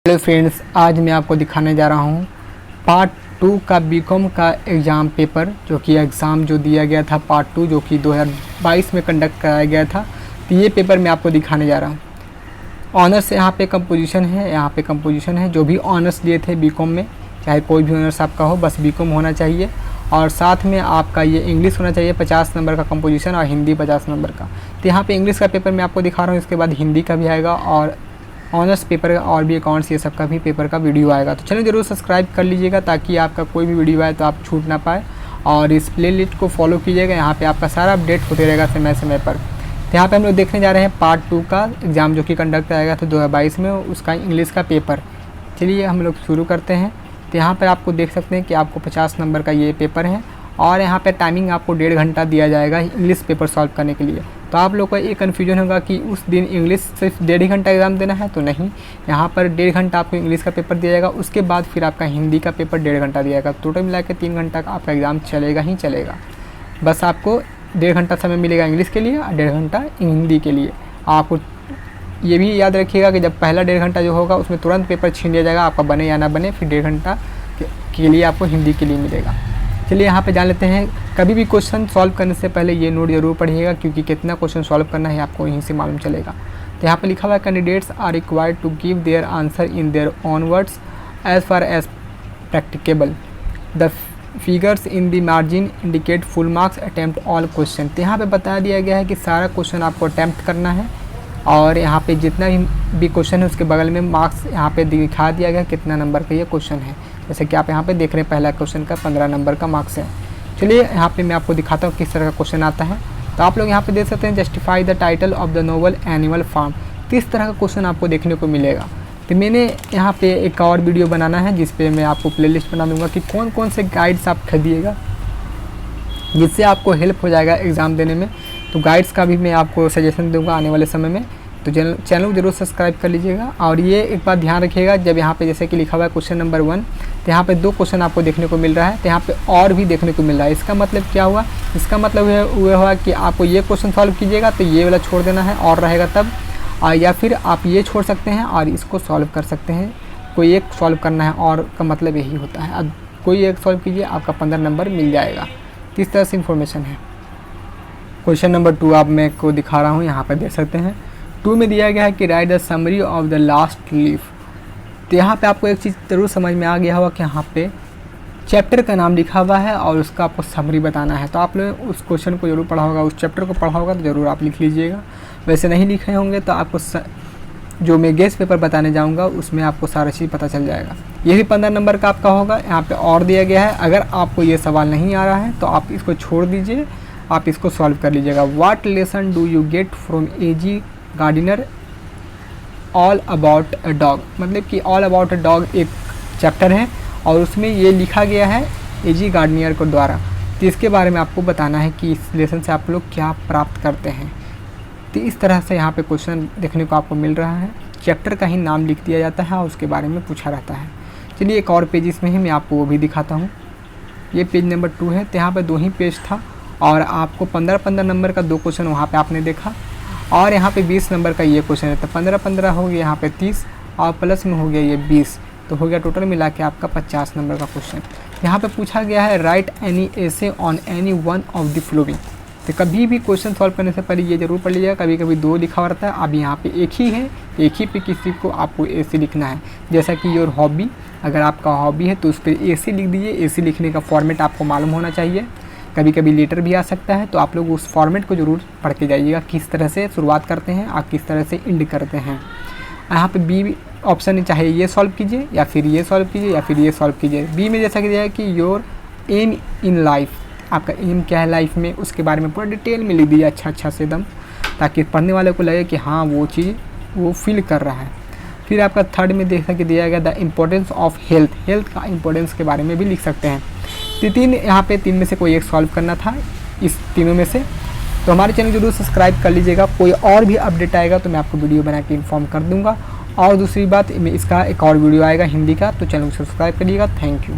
Hello friends, आज मैं आपको दिखाने जा रहा हूँ पार्ट 2 का बीकॉम का एग्ज़ाम पेपर, जो कि एग्ज़ाम जो दिया गया था पार्ट 2 जो कि 2022 में कंडक्ट कराया गया था। तो ये पेपर मैं आपको दिखाने जा रहा हूँ। ऑनर्स यहाँ पे कंपोजिशन है, जो भी ऑनर्स लिए थे बीकॉम में, चाहे कोई भी ऑनर्स आपका हो, बस बीकॉम होना चाहिए। और साथ में आपका ये इंग्लिश होना चाहिए 50 नंबर का कंपोजिशन और हिंदी 50 नंबर का। तो यहाँ पे इंग्लिश का पेपर मैं आपको दिखा रहा हूँ, इसके बाद हिंदी का भी आएगा और ऑनर्स पेपर और भी अकाउंट्स ये सब का भी पेपर का वीडियो आएगा। तो चलिए ज़रूर सब्सक्राइब कर लीजिएगा ताकि आपका कोई भी वीडियो आए तो आप छूट ना पाए, और इस प्लेलिस्ट को फॉलो कीजिएगा। यहाँ पे आपका सारा अपडेट होते रहेगा समय समय पर। तो यहाँ पे हम लोग देखने जा रहे हैं पार्ट 2 का एग्ज़ाम जो कि कंडक्ट कराया था 2022 में, उसका इंग्लिश का पेपर। चलिए हम लोग शुरू करते हैं। तो यहाँ पर आपको देख सकते हैं कि आपको 50 नंबर का ये पेपर है और यहाँ पे टाइमिंग आपको 1.5 घंटा दिया जाएगा इंग्लिश पेपर सॉल्व करने के लिए। तो आप लोग को एक कन्फ्यूजन होगा कि उस दिन इंग्लिश सिर्फ 1.5 घंटा एग्ज़ाम देना है, तो नहीं, यहाँ पर 1.5 घंटा आपको इंग्लिश का पेपर दिया जाएगा। उसके बाद फिर आपका हिंदी का पेपर 1.5 घंटा दिया जाएगा। टोटल मिला के 3 घंटा का आपका एग्ज़ाम चलेगा ही चलेगा। बस आपको 1.5 घंटा समय मिलेगा इंग्लिश के लिए और 1.5 घंटा हिंदी के लिए। आपको ये भी याद रखिएगा कि जब पहला 1.5 घंटा जो होगा उसमें तुरंत पेपर छीन लिया जाएगा, आपका बने या ना बने, फिर 1.5 घंटा के लिए आपको हिंदी के लिए मिलेगा। चलिए यहाँ पे जान लेते हैं। कभी भी क्वेश्चन सॉल्व करने से पहले ये नोट जरूर पढ़िएगा, क्योंकि कितना क्वेश्चन सॉल्व करना है आपको यहीं से मालूम चलेगा। तो यहाँ पे लिखा हुआ है candidates are required to give their answer in their own words as far as practicable. The figures in the margin indicate full marks attempt all question. तो यहाँ पे बता दिया गया है कि सारा क्वेश्चन आपको अटैम्प्ट करना है, और यहाँ पे जितना भी क्वेश्चन है उसके बगल में मार्क्स यहाँ पे दिखा दिया गया कितना नंबर का ये क्वेश्चन है। जैसे कि आप यहाँ पे देख रहे हैं पहला क्वेश्चन का 15 नंबर का मार्क्स है। चलिए यहाँ पे मैं आपको दिखाता हूँ किस तरह का क्वेश्चन आता है। तो आप लोग यहाँ पे देख सकते हैं justify the title of the novel Animal Farm. किस तरह का क्वेश्चन आपको देखने को मिलेगा। तो मैंने यहाँ पे एक और वीडियो बनाना है जिस पे मैं आपको प्लेलिस्ट बना दूँगा कि कौन कौन से गाइड्स आप खरीदिएगा जिससे आपको हेल्प हो जाएगा एग्ज़ाम देने में। तो गाइड्स का भी मैं आपको सजेशन दूँगा आने वाले समय में। तो चैनल को जरूर सब्सक्राइब कर लीजिएगा। और ये एक बात ध्यान रखिएगा, जब यहाँ पे जैसे कि लिखा हुआ है क्वेश्चन नंबर 1, तो यहाँ पे 2 क्वेश्चन आपको देखने को मिल रहा है, तो यहाँ पे और भी देखने को मिल रहा है। इसका मतलब क्या हुआ, इसका मतलब हुआ हुआ कि आपको ये क्वेश्चन सॉल्व कीजिएगा तो ये वाला छोड़ देना है और रहेगा तब, या फिर आप ये छोड़ सकते हैं और इसको सॉल्व कर सकते हैं। कोई एक सॉल्व करना है और का मतलब यही होता है। अब कोई एक सॉल्व कीजिए, आपका 15 नंबर मिल जाएगा। किस तरह से इन्फॉर्मेशन है। क्वेश्चन नंबर 2 आप मैं को दिखा रहा हूँ, यहाँ पर देख सकते हैं। 2 में दिया गया है कि right the summary of the last leaf. तो यहाँ पे आपको एक चीज़ ज़रूर समझ में आ गया होगा कि यहाँ पे चैप्टर का नाम लिखा हुआ है और उसका आपको समरी बताना है। तो आप लोग उस क्वेश्चन को जरूर पढ़ा होगा, उस चैप्टर को पढ़ा होगा, तो ज़रूर आप लिख लीजिएगा। वैसे नहीं लिखे होंगे तो आपको जो मैं गेस्ट पेपर बताने जाऊँगा उसमें आपको सारा चीज़ पता चल जाएगा। ये भी 15 नंबर का आपका होगा। यहाँ पर और दिया गया है, अगर आपको ये सवाल नहीं आ रहा है तो आप इसको छोड़ दीजिए, आप इसको सॉल्व कर लीजिएगा। What lesson do you get from A.G. Gardiner all about a dog. मतलब कि ऑल अबाउट अ डॉग एक चैप्टर है और उसमें ये लिखा गया है A.G. गार्डिनर को द्वारा। तो इसके बारे में आपको बताना है कि इस लेसन से आप लोग क्या प्राप्त करते हैं। तो इस तरह से यहाँ पे क्वेश्चन देखने को आपको मिल रहा है। चैप्टर का ही नाम लिख दिया जाता है और उसके बारे में पूछा रहता है। चलिए एक और पेज इसमें ही मैं आपको वो भी दिखाता हूँ। ये पेज नंबर 2 है। तो यहाँ पर 2 ही पेज था और आपको 15-15 नंबर का 2 क्वेश्चन वहाँ पर आपने देखा, और यहाँ पे 20 नंबर का ये क्वेश्चन है। तो 15-15 हो गया, यहाँ पे 30 और प्लस में हो गया ये 20, तो हो गया टोटल मिला के आपका 50 नंबर का क्वेश्चन। यहाँ पे पूछा गया है right any essay on any one of the flowing. तो कभी भी क्वेश्चन सॉल्व करने से पहले ये जरूर पढ़ लीजिएगा। कभी कभी 2 लिखा हुआ रहता है, अब यहाँ पे एक ही है, एक ही पे किसी को आपको ऐसे लिखना है। जैसा कि योर हॉबी, अगर आपका हॉबी है तो उस पर ऐसे लिख दीजिए। ऐसे लिखने का फॉर्मेट आपको मालूम होना चाहिए। कभी कभी लेटर भी आ सकता है, तो आप लोग उस फॉर्मेट को ज़रूर पढ़ के जाइएगा, किस तरह से शुरुआत करते हैं और किस तरह से एंड करते हैं। यहाँ पे बी ऑप्शन चाहे ये सॉल्व कीजिए या फिर ये सॉल्व कीजिए या फिर ये सॉल्व कीजिए। बी में जैसा कि दिया है कि योर एम इन लाइफ, आपका एम क्या है लाइफ में, उसके बारे में पूरा डिटेल में लिख दीजिए अच्छा से एकदम, ताकि पढ़ने वाले को लगे कि हाँ वो चीज़ वो फील कर रहा है। फिर आपका 3rd में जैसा कि दिया गया the importance of health, health का इम्पोर्टेंस के बारे में भी लिख सकते हैं। 3 यहाँ पे 3 में से कोई एक सॉल्व करना था इस तीनों में से। तो हमारे चैनल जरूर सब्सक्राइब कर लीजिएगा। कोई और भी अपडेट आएगा तो मैं आपको वीडियो बना के इन्फॉर्म कर दूंगा। और दूसरी बात, इसका एक और वीडियो आएगा हिंदी का, तो चैनल को सब्सक्राइब करिएगा। Thank you.